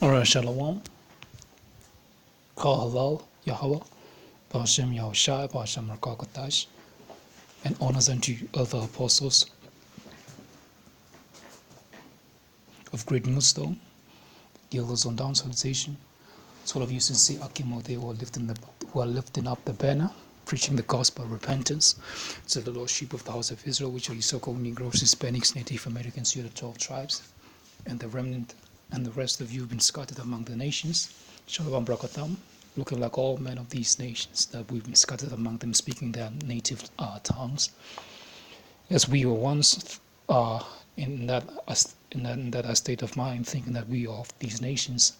Alright, Shalom. Call halal, Yahweh, Ba'ashem Yahushai, Ba'ashem Rakakatash, and honors unto other apostles of great millstone, the elders on down salutation. So all of you sincere Akimote who are lifting up the banner, preaching the gospel of repentance to the lost sheep of the house of Israel, which are you so-called Negroes, Hispanics, Native Americans, you the 12 tribes, and the remnant and the rest of you have been scattered among the nations. Shalom Brakatam, looking like all men of these nations, that we've been scattered among them, speaking their native tongues. As we were once in that state of mind, thinking that we are of these nations,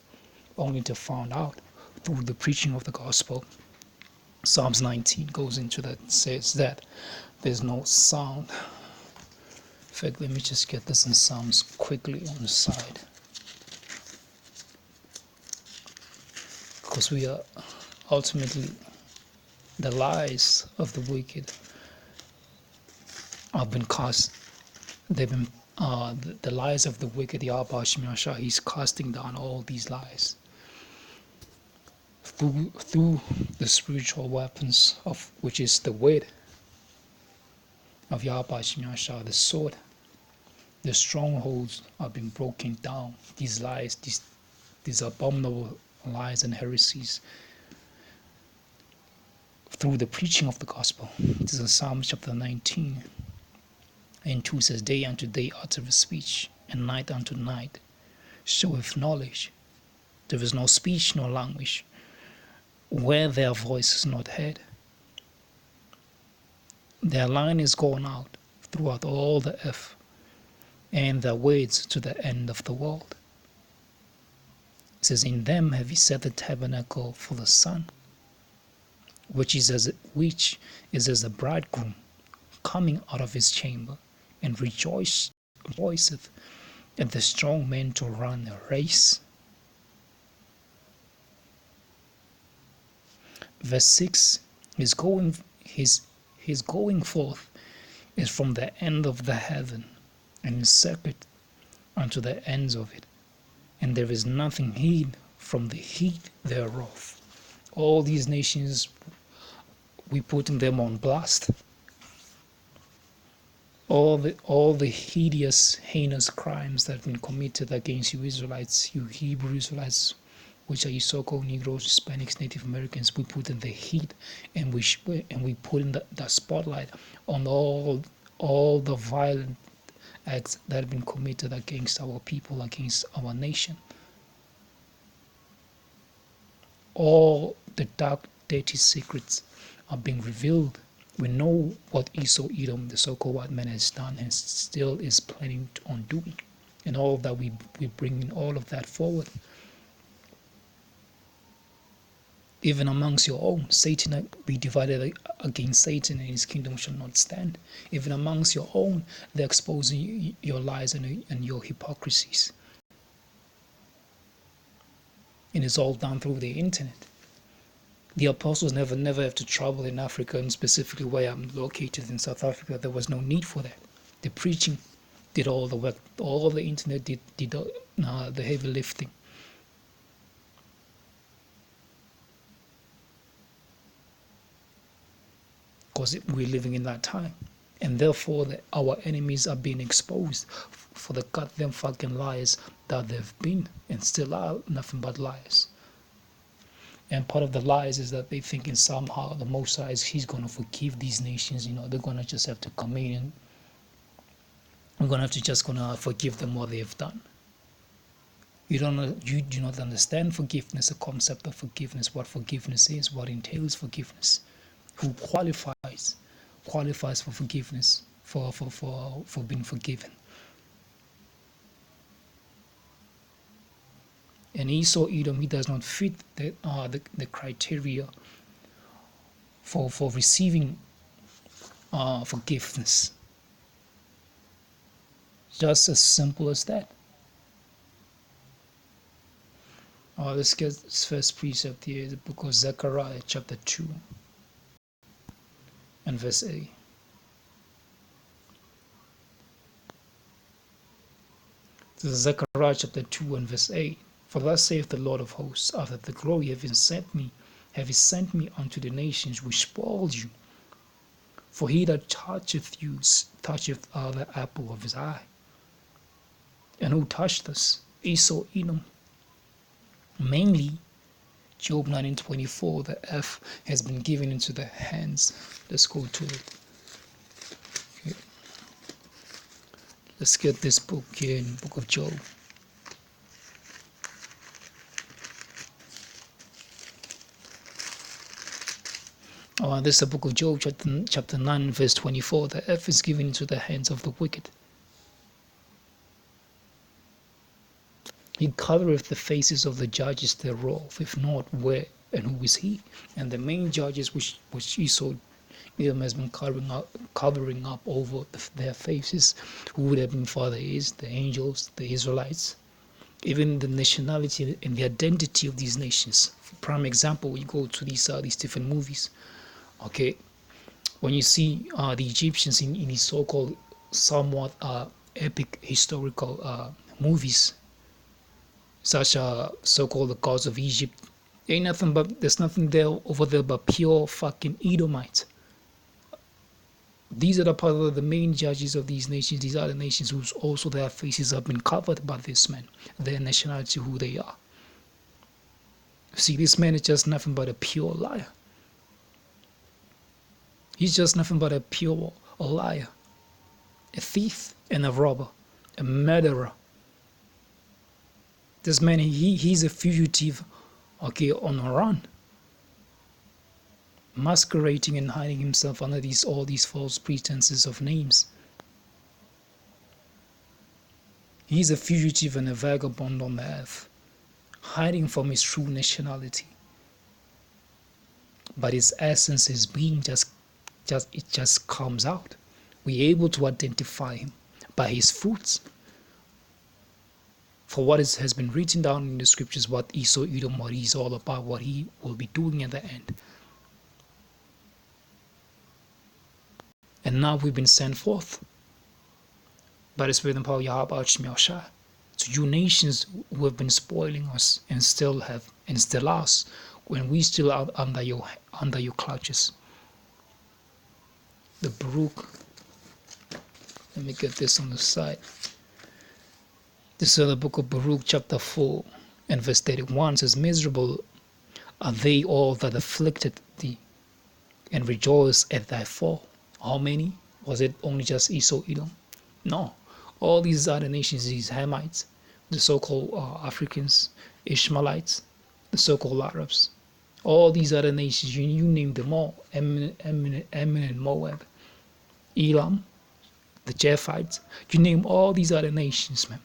only to find out through the preaching of the gospel. Psalms 19 goes into that, says that there's no sound. In fact, let me just get this in Psalms quickly on the side, because we are ultimately, the lies of the wicked have been cast. They've been the lies of the wicked. Yahweh Shemashah, he's casting down all these lies through the spiritual weapons, of which is the word of Yahweh Shemashah, the sword. The strongholds have been broken down. These lies, these abominable lies and heresies, through the preaching of the gospel. This is Psalm chapter 19 and 2 says, day unto day uttereth speech, and night unto night showeth knowledge. There is no speech nor language where their voice is not heard. Their line is gone out throughout all the earth, and their words to the end of the world. It says, in them have he set the tabernacle for the sun, which is as a bridegroom coming out of his chamber, and rejoiceth at the strong men to run a race. Verse 6, his going forth is from the end of the heaven, and his circuit unto the ends of it, and there is nothing hid from the heat thereof. All these nations, we putting them on blast. All the hideous, heinous crimes that have been committed against you Israelites, you Hebrew Israelites, which are you so-called Negroes, Hispanics, Native Americans, we put in the heat, and we put in the spotlight on all the violent acts that have been committed against our people, against our nation. All the dark, dirty secrets are being revealed. We know what Esau, Edom, the so-called white man, has done and still is planning on doing. And all of that, we bring in all of that forward. Even amongst your own, Satan, be divided against Satan, and his kingdom shall not stand. Even amongst your own, they're exposing your lies and your hypocrisies. And it's all done through the internet. The apostles never have to travel in Africa, and specifically where I'm located in South Africa. There was no need for that. The preaching did all the work. All the internet did the heavy lifting. Because we're living in that time, and therefore our enemies are being exposed for the goddamn fucking lies that they've been and still are nothing but lies. And part of the lies is that they thinking somehow the Most High he's going to forgive these nations. They're going to just have to come in and we're going to have to just forgive them what they've done. You do not understand forgiveness, the concept of forgiveness, what forgiveness is, what entails forgiveness, who qualifies for forgiveness, for being forgiven. And Esau, Edom, he does not fit the criteria for receiving forgiveness. Just as simple as that. Let's get this first precept here, the book of Zechariah, chapter 2 and verse 8. This is Zechariah chapter 2 and verse 8. For thus saith the Lord of hosts, after the glory have sent me unto the nations which spoiled you. For he that toucheth you toucheth the apple of his eye. And who touched us? Esau, Edom. Mainly, Job 19:24, the F has been given into the hands. Let's go to it. Okay. Let's get this book here in the book of Job. This is the book of Job, chapter 9, verse 24. The F is given into the hands of the wicked. He covereth the faces of the judges thereof, if not, where and who is he? And the main judges which Esau, Edom has been covering up over their faces, who would have been Father is, the angels, the Israelites, even the nationality and the identity of these nations. For prime example, we go to these different movies. Okay, when you see the Egyptians in these so-called somewhat epic historical movies, such so-called the gods of Egypt, there's nothing there over there but pure fucking Edomites. These are the part of the main judges of these nations. These are the nations whose also their faces have been covered by this man, their nationality, who they are. See, this man is just nothing but a pure liar. He's just nothing but a liar, a thief and a robber, a murderer. This man, he's a fugitive, okay, on a run, masquerading and hiding himself under all these false pretenses of names. He's a fugitive and a vagabond on the earth, hiding from his true nationality. But his essence, his being, it just comes out. We're able to identify him by his fruits. For what has been written down in the scriptures, what Esau, Edom, what he's all about, what he will be doing at the end. And now we've been sent forth by the Spirit and power of YAHAWADAH to you nations who have been spoiling us and still are, when we still are under your clutches. The Baruch, let me get this on the side. This is the book of Baruch, chapter 4, and verse 31 says, miserable are they all that afflicted thee, and rejoice at thy fall. How many? Was it only just Esau, Edom? No. All these other nations, these Hamites, the so-called Africans, Ishmaelites, the so-called Arabs, all these other nations, you name them all, Ammon and Moab, Elam, the Japhites, you name all these other nations, man.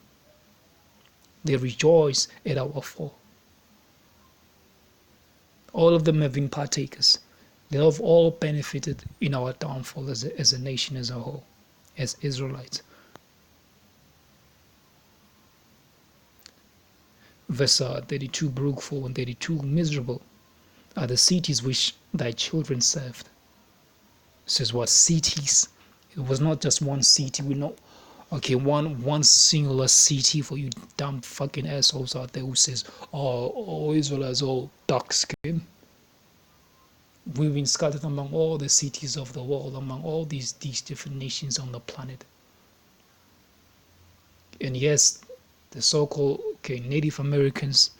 They rejoice at our fall. All of them have been partakers. They have all benefited in our downfall as a nation as a whole, as Israelites. Verse 32, Baruch 4 and 32, miserable are the cities which thy children served. It says what? Cities. It was not just one city. We know, okay, one singular city for you dumb fucking assholes out there who says, oh, Israel is all dark skin. We've been scattered among all the cities of the world, among all these different nations on the planet. And yes, the so-called Native Americans,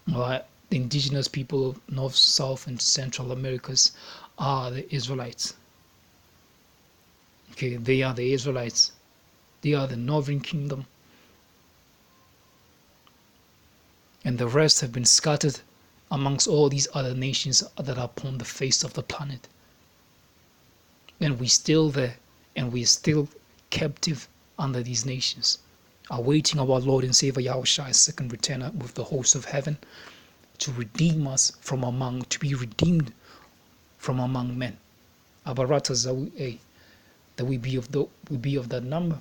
the indigenous people of North, South, and Central Americas are the Israelites. Okay, they are the Israelites. They are the Northern Kingdom. And the rest have been scattered amongst all these other nations that are upon the face of the planet. And we're still there, and we're still captive under these nations, awaiting our Lord and Savior Yahushua's second return with the hosts of heaven to redeem us from among, to be redeemed from among men. Abaratas that we be of that number.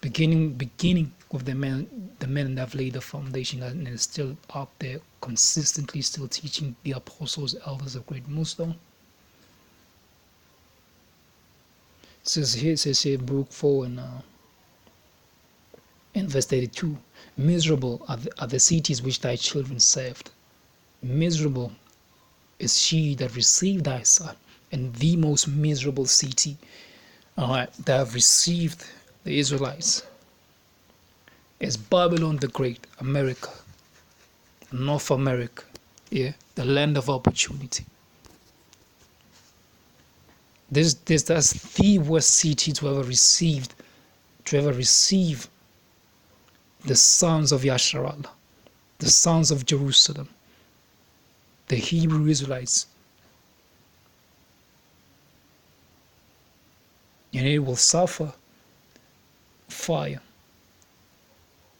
Beginning with the men that have laid the foundation and is still out there consistently still teaching the apostles, elders of Great Millstone. It says here Baruch 4 and Verse 32, miserable are the cities which thy children served. Miserable is she that received thy son, and the most miserable city that have received the Israelites is Babylon the Great, America, North America, the land of opportunity. That's the worst city to ever receive the sons of Yasharallah, the sons of Jerusalem, the Hebrew Israelites. And it will suffer fire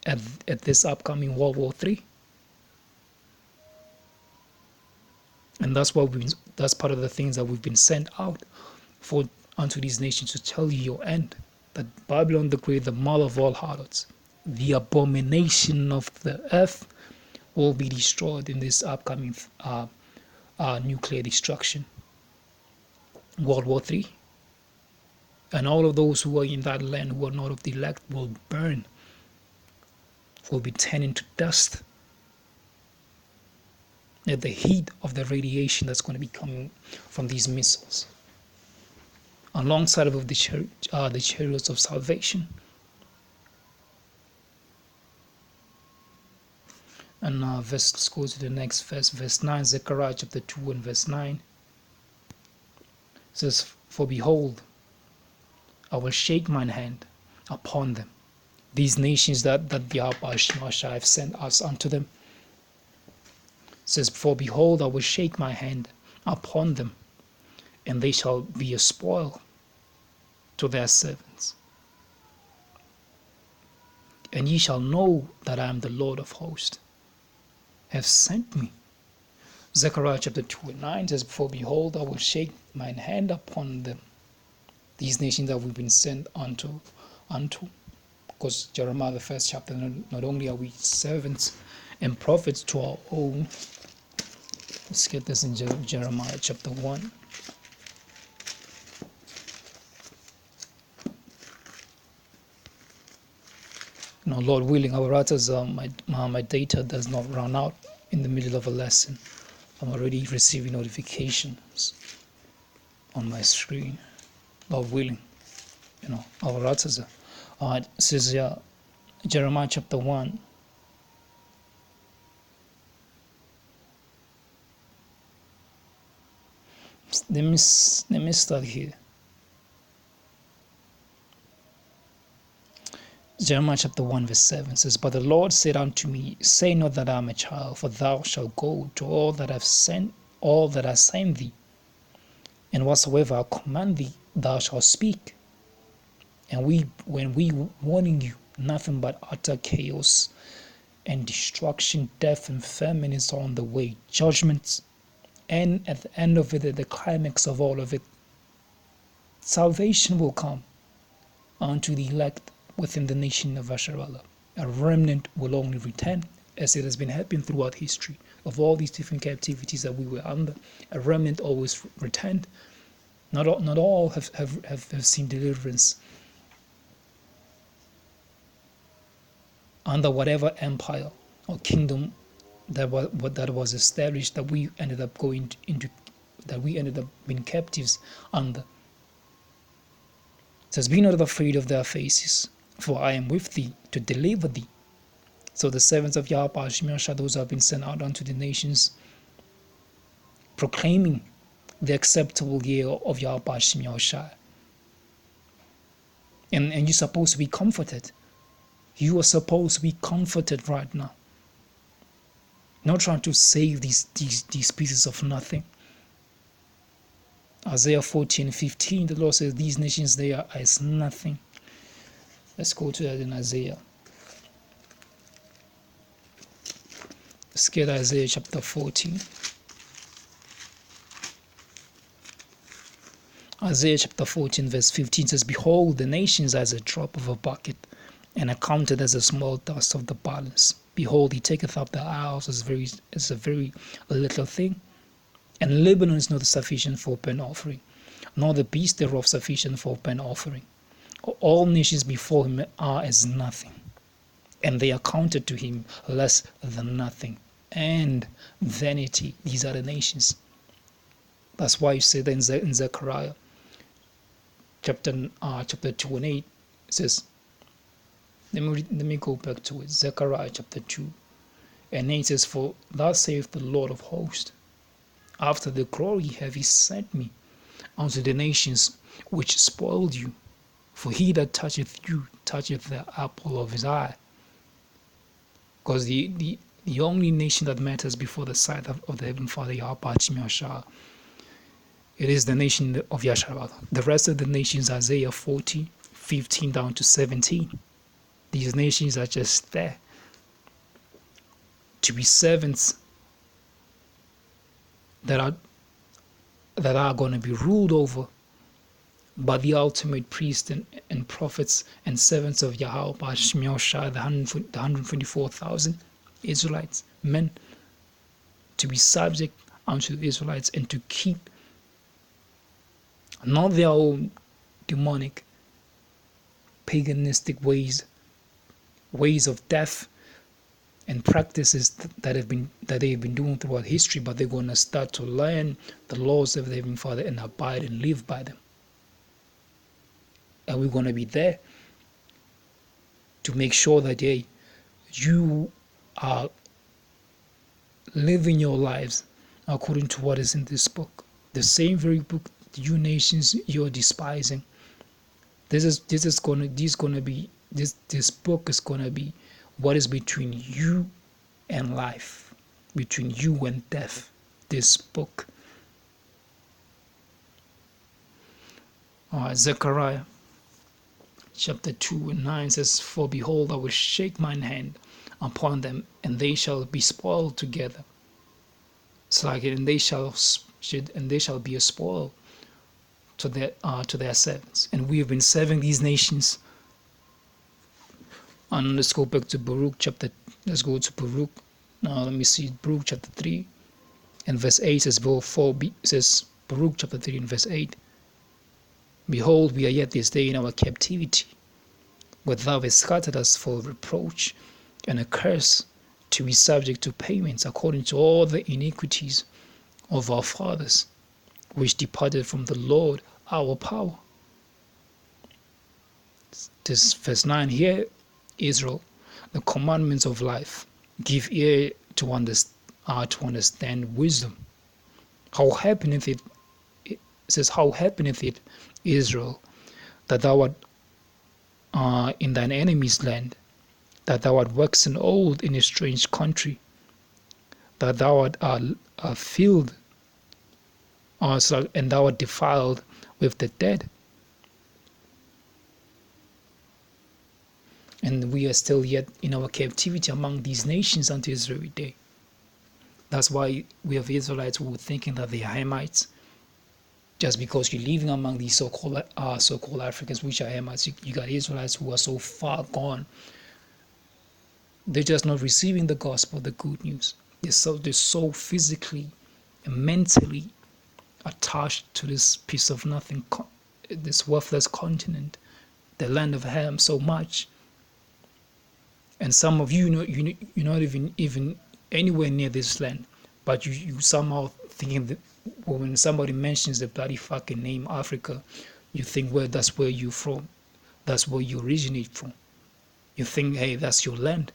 at this upcoming World War III. And that's part of the things that we've been sent out unto these nations, to tell you your end, that Babylon the Great, the mother of all harlots, the abomination of the earth, will be destroyed in this upcoming nuclear destruction, World War III. And all of those who are in that land who are not of the elect will burn, will be turned into dust at the heat of the radiation that's going to be coming from these missiles, alongside of the chariots of salvation. And let's go to the next verse, verse 9, Zechariah chapter 2 and verse 9. It says, for behold, I will shake mine hand upon them, these nations that the YAHAWADAH have sent us unto them. It says, for behold, I will shake my hand upon them, and they shall be a spoil to their servants. And ye shall know that I am the Lord of hosts, have sent me. Zechariah chapter 2 and 9 says, for behold, I will shake mine hand upon them, these nations that we've been sent unto. Because Jeremiah, the first chapter, not only are we servants and prophets to our own. Let's get this in Jeremiah chapter 1. Now, Lord willing, our writers, my data does not run out in the middle of a lesson. I'm already receiving notifications on my screen. Lord willing, our writers. It says Jeremiah chapter 1. Let me start here. Jeremiah chapter 1 verse 7 says, but the Lord said unto me, say not that I am a child, for thou shalt go to all that I send thee, and whatsoever I command thee, thou shalt speak. And when we warning you, nothing but utter chaos and destruction, death and famine is on the way, judgments, and at the end of it, at the climax of all of it, salvation will come unto the elect within the nation of Asherallah. A remnant will only return, as it has been happening throughout history of all these different captivities that we were under. A remnant always returned. Not all have seen deliverance under whatever empire or kingdom that was established, that we ended up going into, that we ended up being captives under. It says, be not afraid of their faces, for I am with thee to deliver thee. So the servants of YAHAWADAH, those who have been sent out unto the nations, proclaiming the acceptable year of YAHAWADAH. And you're supposed to be comforted. You are supposed to be comforted right now. Not trying to save these pieces of nothing. Isaiah 14:15, the Lord says, these nations, they are as nothing. Let's go to that in Isaiah. Let's get Isaiah chapter 14. Isaiah chapter 14 verse 15 says, behold, the nations as a drop of a bucket, and are counted as a small dust of the balance. Behold, he taketh up the isles as a very little thing. And Lebanon is not sufficient for burnt offering, nor the beast thereof sufficient for burnt offering. All nations before him are as nothing. and they are counted to him less than nothing, and vanity. These are the nations. That's why you say that in Zechariah chapter 2 and 8, it says, let me go back to it. Zechariah chapter 2 and 8 says, for thus saith the Lord of hosts, after the glory have he sent me unto the nations which spoiled you. For he that toucheth you toucheth the apple of his eye. Because the only nation that matters before the sight of the Heavenly Father, YAHAWADAH, it is the nation of Yahshua. The rest of the nations, Isaiah 40:15 down to 17. These nations are just there to be servants that are going to be ruled over by the ultimate priest and prophets and servants of Yahweh, the 124,000 Israelites, men, to be subject unto the Israelites and to keep not their own demonic, paganistic ways of death and practices that they have been doing throughout history, but they're going to start to learn the laws of the Heavenly Father and abide and live by them. And we're going to be there to make sure that you are living your lives according to what is in this book, the same very book you nations you're despising. This book is going to be what is between you and life, between you and death. This book. Zechariah chapter 2 and 9 says, for behold, I will shake mine hand upon them, and they shall be spoiled together. It's like it, and they shall be a spoil to their servants. And we have been serving these nations. And let's go back to Baruch chapter. Let's go to Baruch. Now let me see Baruch chapter 3 and verse 8 says, says Baruch chapter 3 and verse 8. Behold, we are yet this day in our captivity, where thou hast scattered us for reproach and a curse, to be subject to payments according to all the iniquities of our fathers, which departed from the Lord our power. This verse 9 here, Israel, the commandments of life, give ear to understand wisdom. How happeneth it? It says, how happeneth it, Israel, that thou art in thine enemy's land, that thou art waxen old in a strange country, that thou art filled, and thou art defiled with the dead. And we are still yet in our captivity among these nations until this very day. That's why we have Israelites who are thinking that they are Hamites. Just because you're living among these so-called Africans, which are Hamites, you got Israelites who are so far gone. They're just not receiving the gospel, the good news. They're so physically and mentally attached to this piece of nothing, this worthless continent, the land of Ham, so much. And some of you're not even anywhere near this land, but you somehow thinking that when somebody mentions the bloody fucking name Africa, you think, well, that's where you're from, that's where you originate from. You think, hey, that's your land.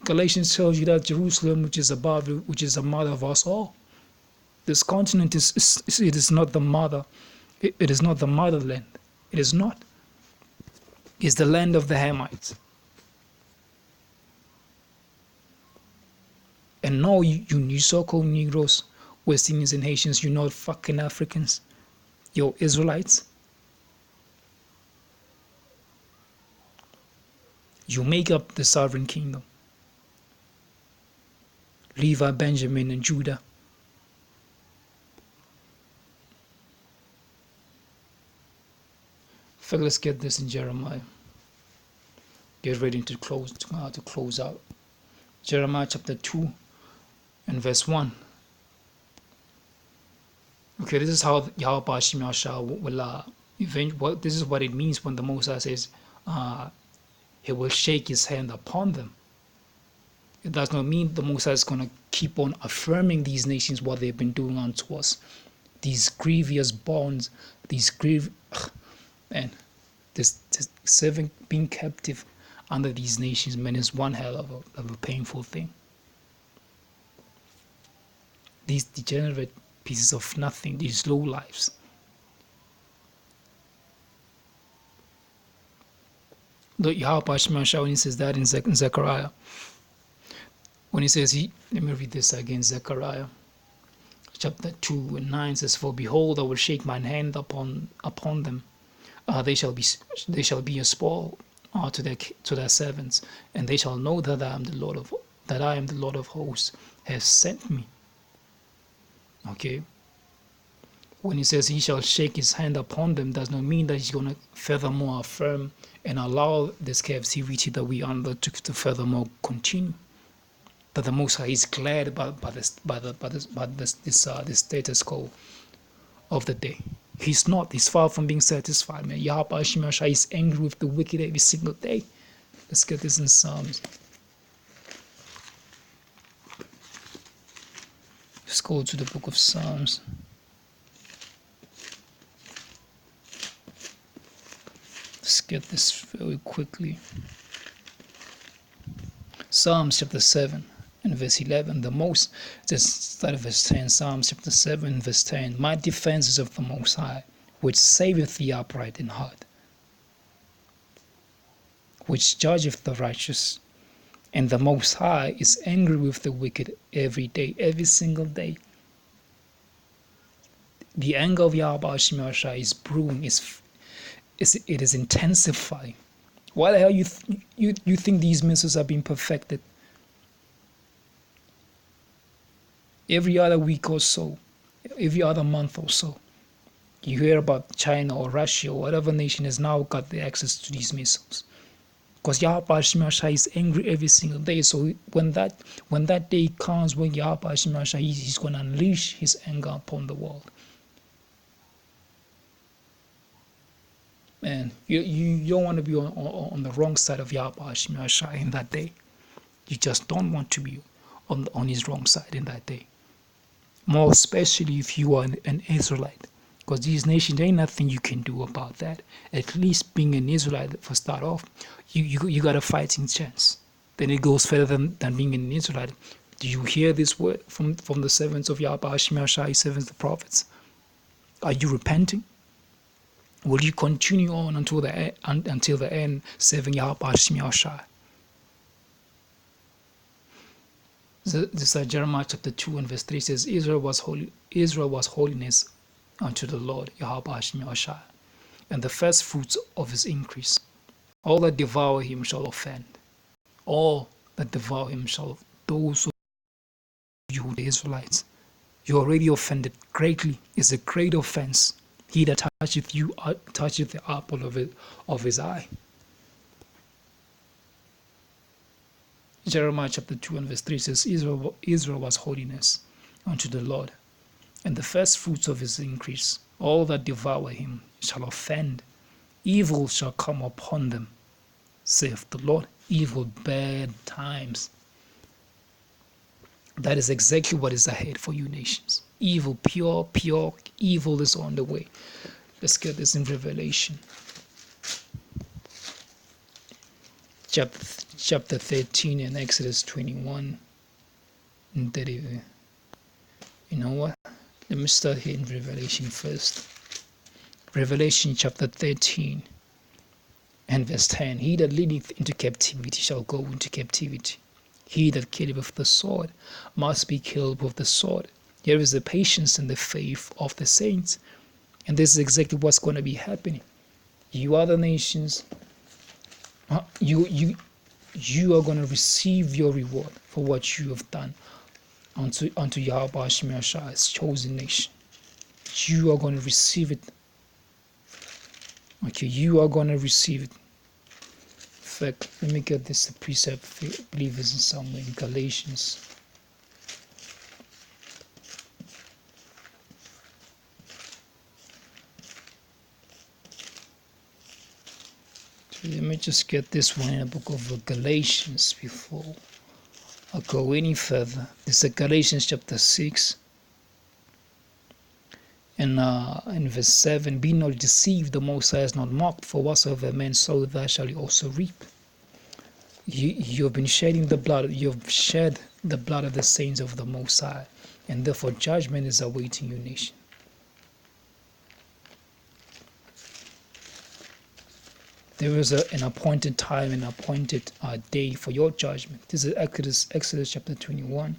Galatians tells you that Jerusalem, which is above, which is the mother of us all. This continent is not the mother. It is not the motherland. It is not. It's the land of the Hamites. And no, you so-called Negroes, West Indians and Haitians, you're not fucking Africans. You're Israelites. You make up the sovereign kingdom. Levi, Benjamin, and Judah. In fact, let's get this in Jeremiah. Get ready to close out. Jeremiah chapter 2 and verse 1. Okay, this is how YAHAWADAH will this is what it means when the Most High says, he will shake his hand upon them. It does not mean the Most High is going to keep on affirming these nations what they've been doing unto us. These grievous bonds, and this serving, being captive under these nations, man, is one hell of a painful thing. These degenerate pieces of nothing, these low lives. The YAHAWADAH, when he says that in Zechariah, when he says, let me read this again, Zechariah chapter 2 and 9 says, "For behold, I will shake mine hand upon them. They shall be a spoil to their servants, and they shall know that I am the Lord of hosts, has sent me." Okay. When he says he shall shake his hand upon them, does not mean that he's going to furthermore affirm and allow this captivity that we undertook to furthermore continue. That the Most High is glad by the status quo of the day. He's not. He's far from being satisfied, man. YAHAWADAH is angry with the wicked every single day. Let's get this in Psalms. Let's go to the book of Psalms. Let's get this very quickly. Psalms chapter 7 and verse 11. Just start at verse 10. Psalms chapter 7 verse 10. "My defense is of the Most High, which saveth the upright in heart, which judgeth the righteous. And the Most High is angry with the wicked every day," every single day. The anger of YAHAWADAH is brewing, it is intensifying. Why the hell you think these missiles are being perfected? Every other week or so, every other month or so, you hear about China or Russia or whatever nation has now got the access to these missiles. Because YAHAWADAH is angry every single day. So when that day comes, when YAHAWADAH he's going to unleash his anger upon the world. And you don't want to be on the wrong side of YAHAWADAH in that day. You just don't want to be on his wrong side in that day. More especially if you are an Israelite. Because these nations, there ain't nothing you can do about that. At least being an Israelite, for start off, you got a fighting chance. Then it goes further than being an Israelite. Do you hear this word from the servants of YAHAWADAH, servants, the prophets? Are you repenting? Will you continue on until the end, serving YAHAWADAH? This is Jeremiah chapter 2 and verse 3 says, Israel was holiness unto the Lord YAHAWADAH, and the first fruits of his increase. All that devour him shall offend. All that devour him shall, those of you, the Israelites, you already offended greatly. It's a great offense. He that toucheth you toucheth the apple of his eye. Jeremiah chapter 2 and verse 3 says, Israel was holiness unto the Lord, and the first fruits of his increase. All that devour him shall offend. Evil shall come upon them, saith the Lord. Evil, bad times. That is exactly what is ahead for you nations. Evil, pure evil is on the way. Let's get this in Revelation. Chapter 13 and Exodus 21. And 30. You know what? Let me start here in Revelation first. Revelation chapter 13 and verse 10. He that leadeth into captivity shall go into captivity. He that killeth with the sword must be killed with the sword. Here is the patience and the faith of the saints. And this is exactly what's going to be happening. You other nations, you are going to receive your reward for what you have done unto YAHAWADAH's chosen nation. You are going to receive it. Okay, you are going to receive it. In fact, let me get this precept. I believe it's in somewhere in Galatians. Let me just get this one in the book of Galatians before I go any further. This is Galatians chapter 6 and in verse 7. Be not deceived, the Most High is not mocked, for whatsoever man soweth, that shall he also reap. You have been shedding the blood, you have shed the blood of the saints of the Most High, and therefore judgment is awaiting your nation. There is an appointed time, an appointed day for your judgment. This is Exodus chapter 21.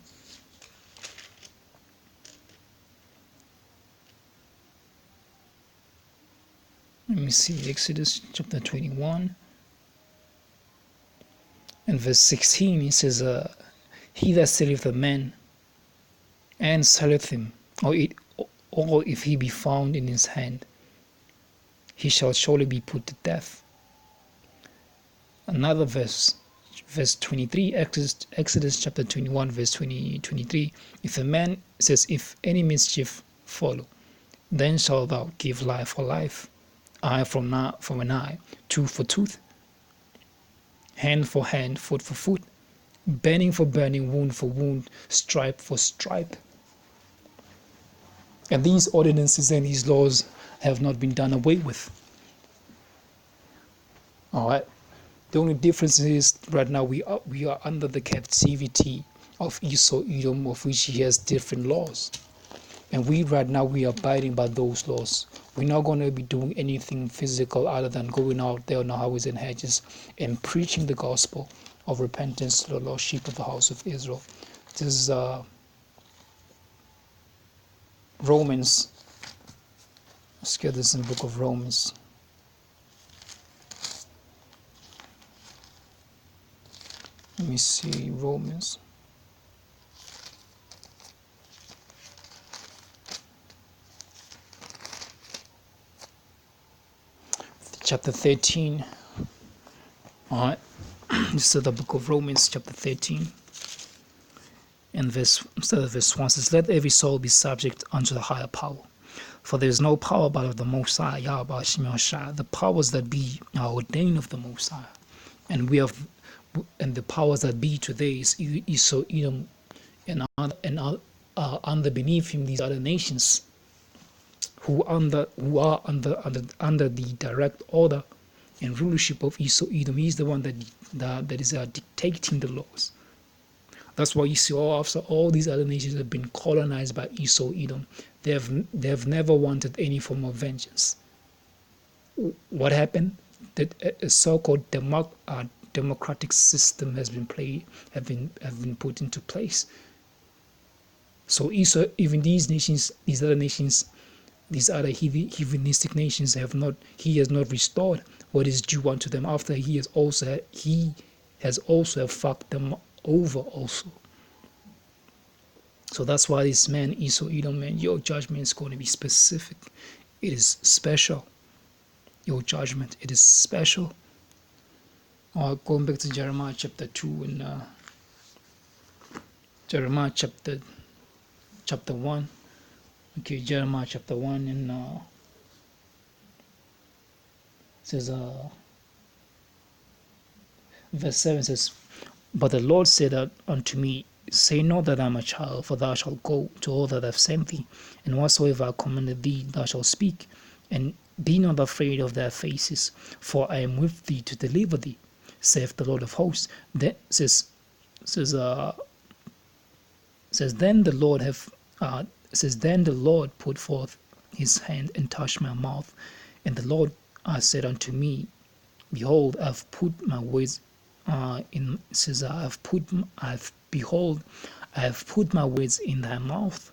Let me see, Exodus chapter 21 and verse 16. It says, he that selleth a man and selleth him, or if he be found in his hand, he shall surely be put to death. Another verse 23, Exodus chapter 21, verse 23. If a man says, if any mischief follow, then shalt thou give life for life, eye for an eye, tooth for tooth, hand for hand, foot for foot, burning for burning, wound for wound, stripe for stripe. And these ordinances and these laws have not been done away with. All right. The only difference is right now we are under the captivity of Esau, Edom, of which he has different laws. And we right now we are abiding by those laws. We're not going to be doing anything physical other than going out there on the highways and hedges and preaching the gospel of repentance to the lost sheep of the house of Israel. This is Romans. Let's get this in the book of Romans. Let me see, Romans. Chapter 13. All right. This is the book of Romans, chapter 13. And verse 1 says, let every soul be subject unto the higher power. For there is no power but of the Most High, YAHAWADAH. The powers that be are ordained of the Most High. And the powers that be today is Esau, Edom, and under beneath him these other nations who are under the direct order and rulership of Esau, Edom. He's the one that is dictating the laws. That's why you see after all these other nations have been colonized by Esau, Edom, they have never wanted any form of vengeance. What happened? That a so-called democratic system have been put into place. So Esau, even these nations, these other nations, these other heathenistic nations he has not restored what is due unto them after he has also fucked them over also. So that's why this man Esau, Edom, man, your judgment is going to be specific. It is special. Your judgment, it is special. Going back to Jeremiah chapter 2 and Jeremiah chapter 1. Okay, Jeremiah chapter 1 and says verse 7 says, but the Lord said unto me, say not that I am a child, for thou shalt go to all that I have sent thee, and whatsoever I commanded thee thou shalt speak, and be not afraid of their faces, for I am with thee to deliver thee, saith the Lord of hosts. Then says then the Lord put forth his hand and touched my mouth, and the Lord said unto me, behold, I have put my words I have put my words in thy mouth.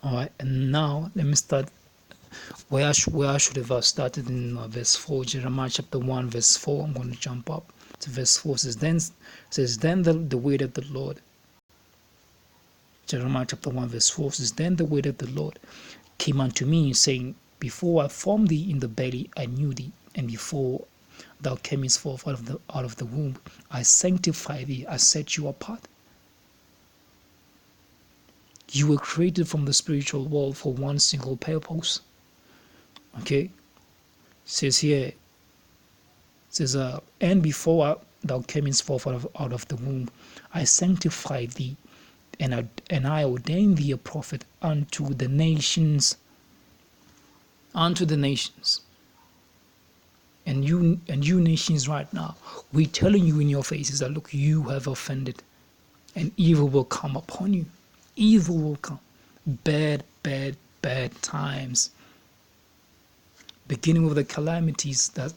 All right, and now let me start where I should have started in verse 4. Jeremiah chapter 1 verse 4. I'm going to jump up to verse 4. Then the word of the Lord. Jeremiah chapter 1 verse 4 says, then the word of the Lord came unto me, saying, before I formed thee in the belly I knew thee, and before thou camest forth out of the womb I sanctify thee, I set you apart. You were created from the spiritual world for one single purpose. Okay, Says here, says, and before thou camest forth out of the womb, I sanctified thee, and I ordained thee a prophet unto the nations. Unto the nations. And you nations right now, we're telling you in your faces that, look, you have offended, and evil will come upon you. Evil will come. Bad times. Beginning with the calamities that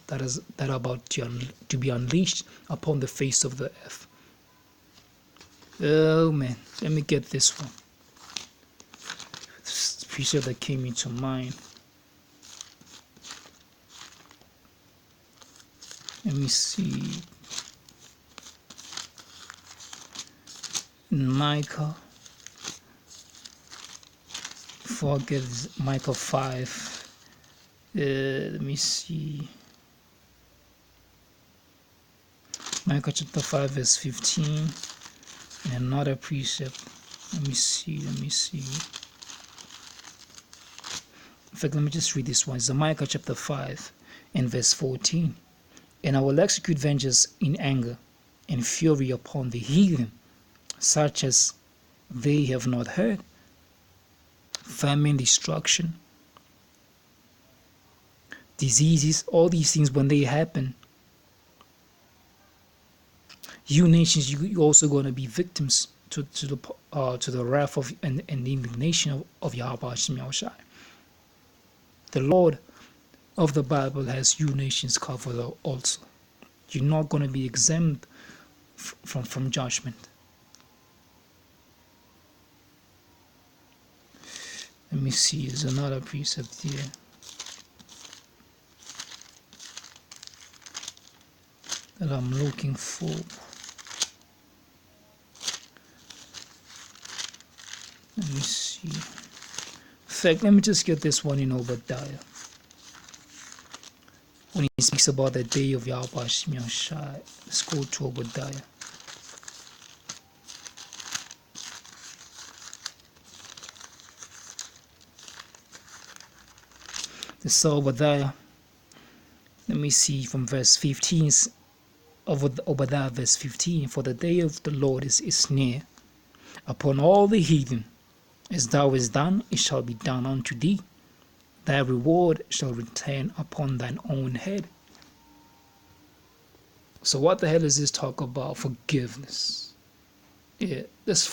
are about to be unleashed upon the face of the earth. Oh man, let me get this one. This precept that came into mind. Let me see. Micah. Before I get Micah 5. Let me see. Micah chapter 5 verse 15. And another precept. Let me see. In fact, let me just read this one. It's Micah chapter 5 and verse 14. And I will execute vengeance in anger and fury upon the heathen, such as they have not heard. Famine, destruction, diseases, all these things, when they happen, you nations, you're also going to be victims to the wrath of and the indignation of Yahawah. The Lord of the Bible has you nations covered also. You're not going to be exempt from judgment. Let me see, there's another precept here. That I'm looking for. Let me see. In fact, let me just get this one in Obadiah. When he speaks about the day of Yahawah, let's go to Obadiah. This is Obadiah. Let me see from verse 15 of Obadiah, verse 15. For the day of the Lord is near upon all the heathen. As thou hast done, it shall be done unto thee. Thy reward shall return upon thine own head. So what the hell is this talk about? Forgiveness. Yeah, let's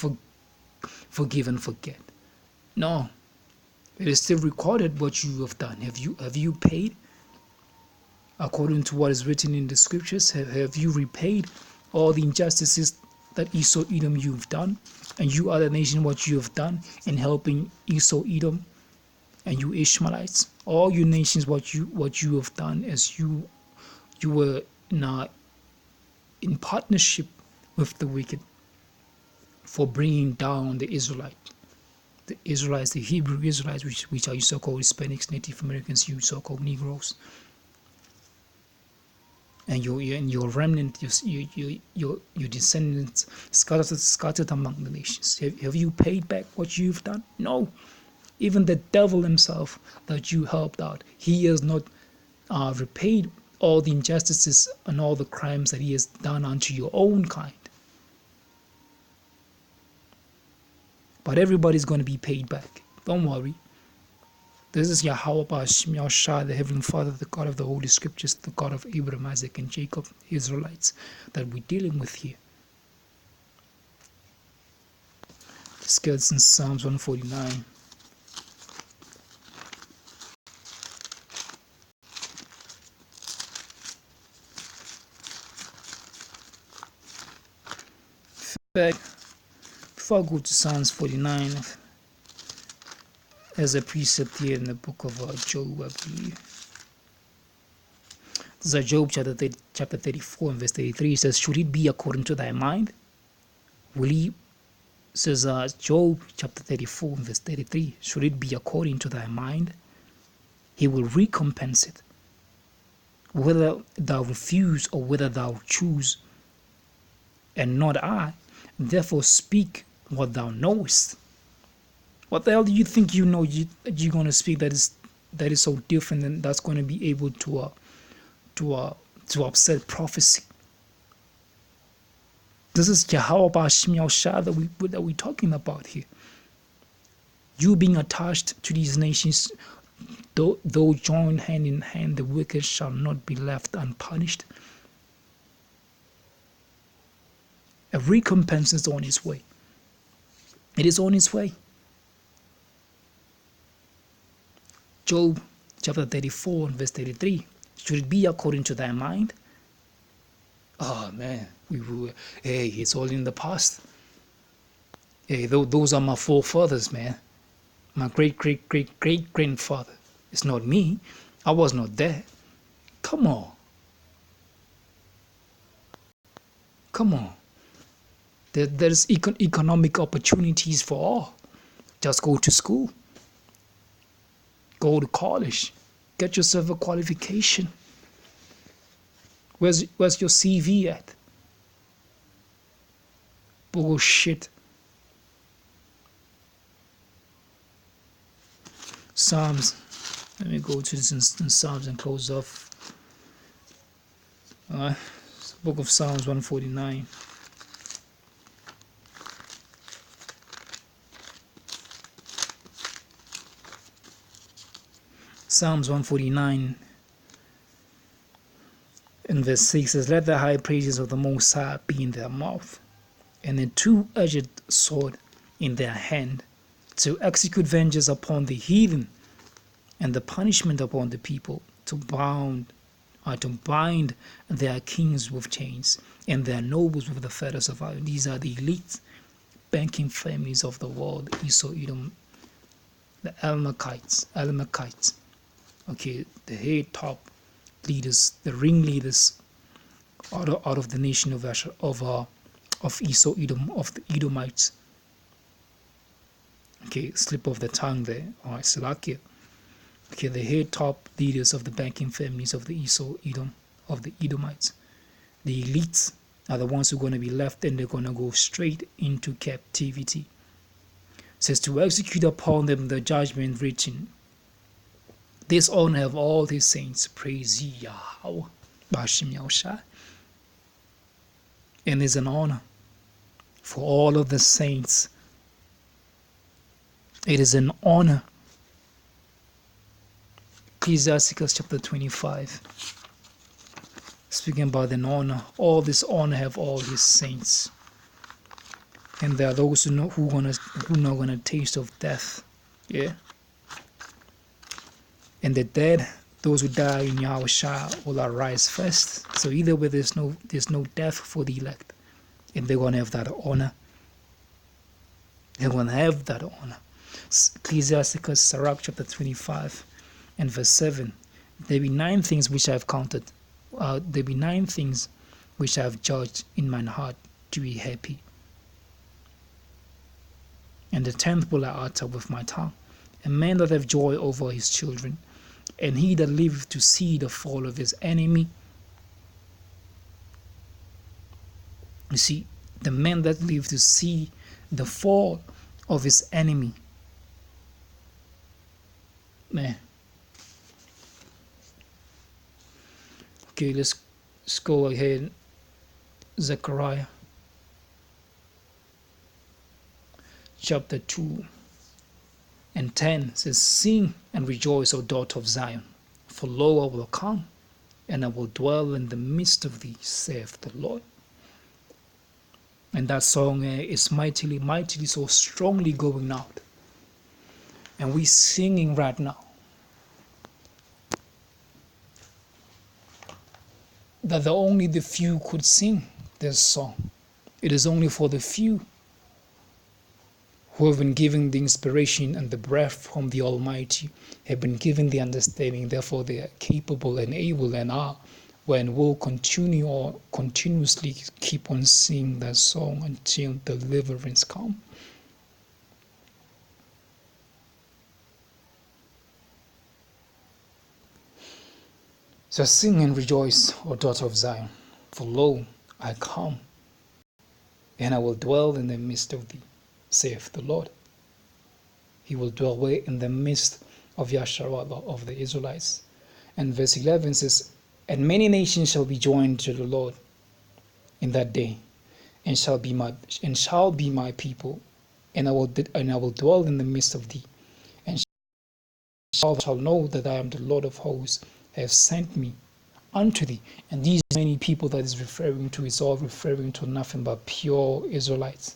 forgive and forget. No. It is still recorded what you have done. Have you paid? According to what is written in the scriptures, have you repaid all the injustices that Esau, Edom, you've done? And you other nation, what you have done in helping Esau, Edom, and you Ishmaelites, all you nations, what you have done, as you were now in partnership with the wicked for bringing down the Israelites, the Hebrew Israelites, which are you so-called Hispanics, Native Americans, you so-called Negroes, and your remnant, your descendants scattered among the nations. Have you paid back what you've done? No. Even the devil himself that you helped out, he has not repaid all the injustices and all the crimes that he has done unto your own kind. But everybody's going to be paid back. Don't worry. This is Yahawah, the Heavenly Father, the God of the Holy Scriptures, the God of Abraham, Isaac, and Jacob, Israelites, that we're dealing with here. This gets in Psalms 149. Before I go to Psalms 49, there's a precept here in the book of Job, I believe. This is Job chapter 34 and verse 33. It says, should it be according to thy mind? Will he, says Job chapter 34 and verse 33, should it be according to thy mind? He will recompense it, whether thou refuse or whether thou choose, and not I. Therefore speak what thou knowest. What the hell do you think you know you're going to speak that is that is so different, and that's going to be able to upset prophecy. This is YAHAWADAH that we're talking about here. You being attached to these nations, though joined hand in hand, the wicked shall not be left unpunished. A recompense is on its way. It is on its way. Job chapter 34 and verse 33. Should it be according to thy mind? Oh man, hey, it's all in the past. Hey, those are my forefathers, man. My great-great-great-great-grandfather. It's not me. I was not there. Come on. Come on. There's economic opportunities for all. Just go to school. Go to college. Get yourself a qualification. Where's your CV at? Bullshit. Psalms. Let me go to this in Psalms and close off. Book of Psalms 149. Psalms 149 in verse 6 says, let the high praises of the Most High be in their mouth, and a two-edged sword in their hand, to execute vengeance upon the heathen, and the punishment upon the people, to bind their kings with chains, and their nobles with the fetters of iron. These are the elite banking families of the world, Esau, Edom, the Amalekites. Okay, the head top leaders, the ringleaders out of the nation of Esau, Edom, of the Edomites. Okay, slip of the tongue there. All right, Salakia. Okay, the head top leaders of the banking families of the Esau, Edom, of the Edomites. The elites are the ones who are going to be left, and they're going to go straight into captivity. It says to execute upon them the judgment written. This honor have all his saints. Praise ye Yahweh. And it's an honor for all of the saints. It is an honor. Ecclesiasticus chapter 25. Speaking about an honor. All this honor have all his saints. And there are those who are not gonna taste of death. Yeah. And the dead, those who die in Yahushua, will arise first. So either way, there's no death for the elect, and they're gonna have that honor. They're gonna have that honor. Ecclesiasticus Sirach chapter 25 and verse 7. There be 9 things which I have counted. There be 9 things which I have judged in mine heart to be happy. And the 10th will I utter with my tongue. A man that have joy over his children, and he that liveth to see the fall of his enemy. You see, the man that liveth to see the fall of his enemy. Man. Okay, let's go ahead. Zechariah chapter 2 and 10 says, sing and rejoice, O daughter of Zion, for lo, I will come, and I will dwell in the midst of thee, saith the Lord. And that song is mightily so strongly going out. And we're singing right now that only the few could sing this song. It is only for the few who have been given the inspiration and the breath from the Almighty, have been given the understanding, therefore they are capable and able and are, when will continue or continuously keep on singing that song until deliverance comes. So sing and rejoice, O daughter of Zion, for lo, I come, and I will dwell in the midst of thee, saith the Lord. He will dwell in the midst of YAHAWADAH of the Israelites. And verse 11 says, and many nations shall be joined to the Lord in that day, and shall be my people, and I will dwell in the midst of thee, and shall know that I am the Lord of hosts, have sent me unto thee. And these many people that is referring to is all referring to nothing but pure Israelites.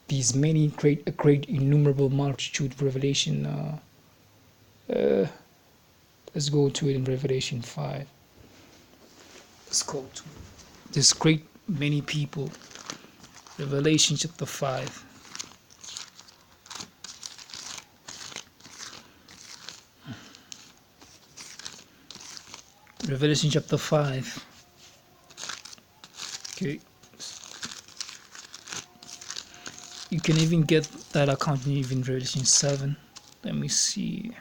These many great innumerable multitude. Revelation let's go to it in Revelation 5. Let's go to this great many people. Revelation chapter 5. Revelation chapter 5. Okay. You can even get that account in even Revelation 7. Let me see.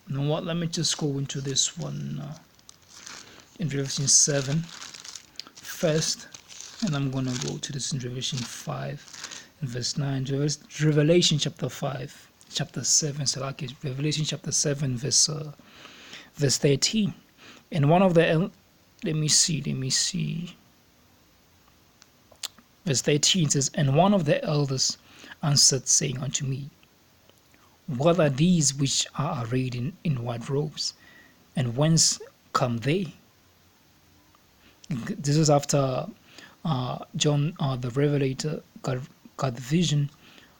You know what? Let me just go into this one in Revelation 7 first, and I'm gonna go to this in Revelation 5 and verse 9. Revelation chapter 5, chapter 7. So like it, Revelation chapter 7, verse 13. And one of the let me see. Verse 13 says, and one of the elders answered, saying unto me, what are these which are arrayed in white robes, and whence come they? This is after John the Revelator got the vision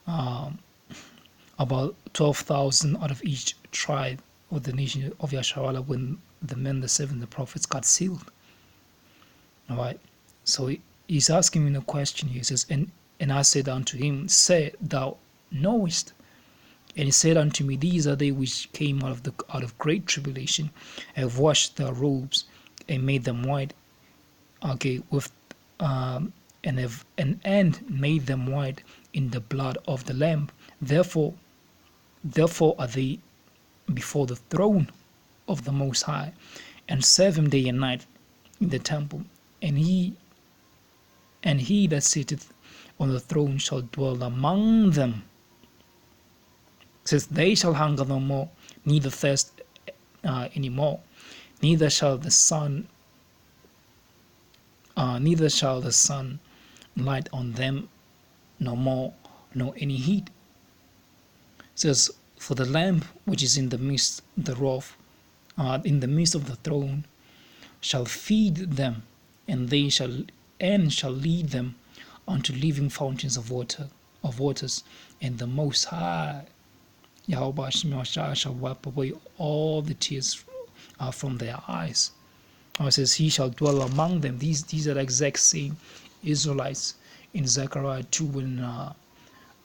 about 12,000 out of each tribe of the nation of YAHAWADAH when the 70 prophets got sealed. All right, so he's asking me a question. He says, and I said unto him, say, thou knowest. And he said unto me, these are they which came out of great tribulation, have washed their robes and made them white. Okay, with and made them white in the blood of the Lamb. Therefore are they before the throne of the Most High, and serve him day and night in the temple. And he that sitteth on the throne shall dwell among them. It says, they shall hunger no more, neither thirst any more, neither shall the sun light on them no more, nor any heat. It says, for the Lamb which is in the midst thereof, in the midst of the throne, shall feed them, and they shall lead them unto living fountains of waters, and the Most High Yahweh shall wipe away all the tears from their eyes. It says, he shall dwell among them. These are the exact same Israelites in Zechariah 2 in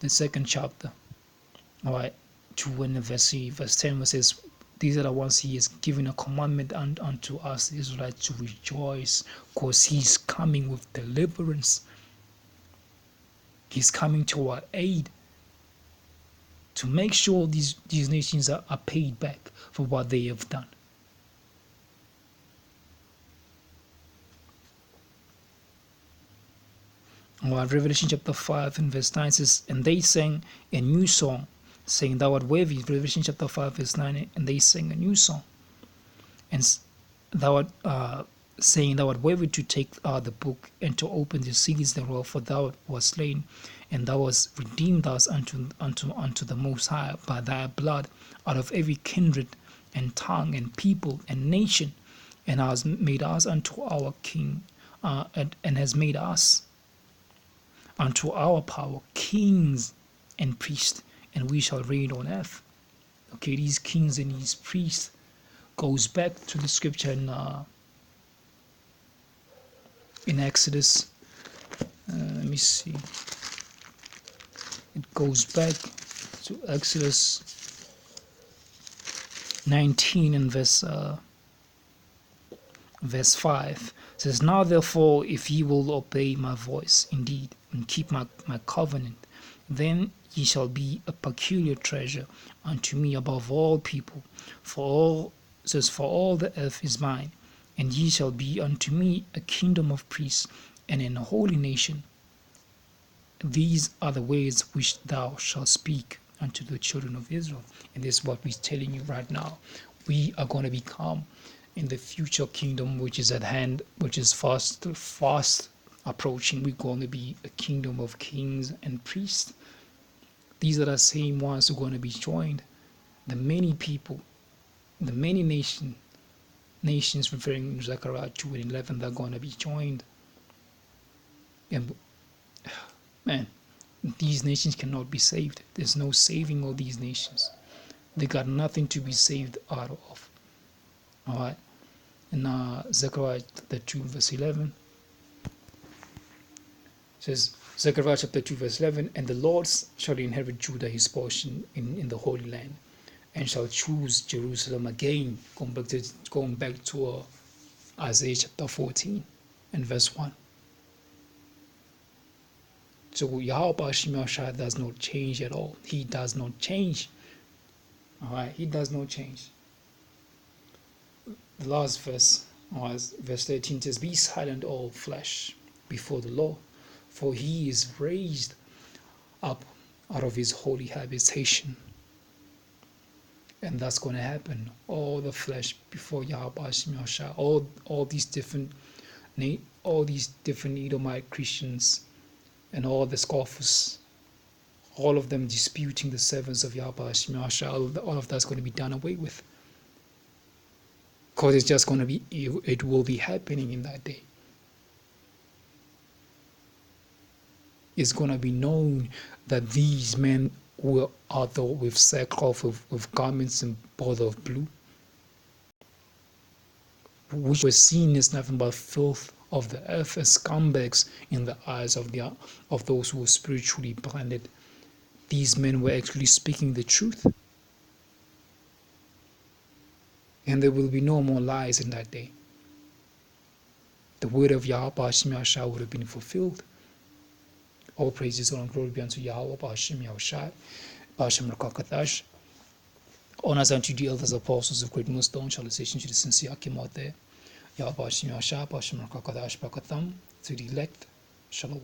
the second chapter. All right, 2 in verse 10, it says, these are the ones he is giving a commandment unto us, the Israelites, to rejoice, because he's coming with deliverance. He's coming to our aid, to make sure these nations are paid back for what they have done. Revelation chapter 5 and verse 9 says, and they sang a new song, saying, thou art worthy. Revelation chapter 5 verse 9, and they sang a new song, and thou art saying, thou art worthy to take the book and to open the seals thereof, for thou wast slain, and thou hast redeemed us unto the Most High by thy blood out of every kindred and tongue and people and nation, and has made us unto our king, and has made us unto our power kings and priests, and we shall reign on earth. Okay, these kings and these priests goes back to the scripture in Exodus. Let me see. It goes back to Exodus 19 and verse 5. It says, now therefore, if ye will obey my voice indeed, and keep my covenant, then ye shall be a peculiar treasure unto me above all people. For all the earth is mine, and ye shall be unto me a kingdom of priests and an holy nation. these are the words which thou shalt speak unto the children of Israel. And this is what we're telling you right now. We are going to become in the future kingdom which is at hand, which is fast approaching. We're going to be a kingdom of kings and priests. These are the same ones who are going to be joined. The many people, the many nations referring to Zechariah 2 and 11, they're going to be joined. And man, these nations cannot be saved. There's no saving of these nations. They got nothing to be saved out of. All right. In Zechariah chapter 2 verse 11, it says, Zechariah chapter 2 verse 11, and the Lord shall inherit Judah his portion in the Holy Land, and shall choose Jerusalem again. Going back to Isaiah chapter 14 and verse 1. So Yahweh does not change at all. He does not change. All right, he does not change. The last verse, verse 13, says, be silent, all flesh, before the Lord, for he is raised up out of his holy habitation. And that's going to happen. All the flesh before Yahweh, all these different Edomite Christians and all the scoffers, all of them disputing the servants of Yahweh, all of that's going to be done away with. Because it's just going to be, it will be happening in that day. It's going to be known that these men were out there with sackcloth, with garments and border of blue, which were seen as nothing but filth of the earth, as scumbags in the eyes of those who were spiritually blinded. These men were actually speaking the truth. And there will be no more lies in that day. The word of Yahweh Ba'ashim would have been fulfilled. All praises and glory be unto Yahweh Ba'ashim Yahushai, Ba'ashim Rakakatash. Honors unto the elders, apostles of great millstone, salutations to the sincere came out there. Yahweh Ba'ashim Yahushai, Ba'ashim Rakakatash Bakatham, to the elect. Shalom.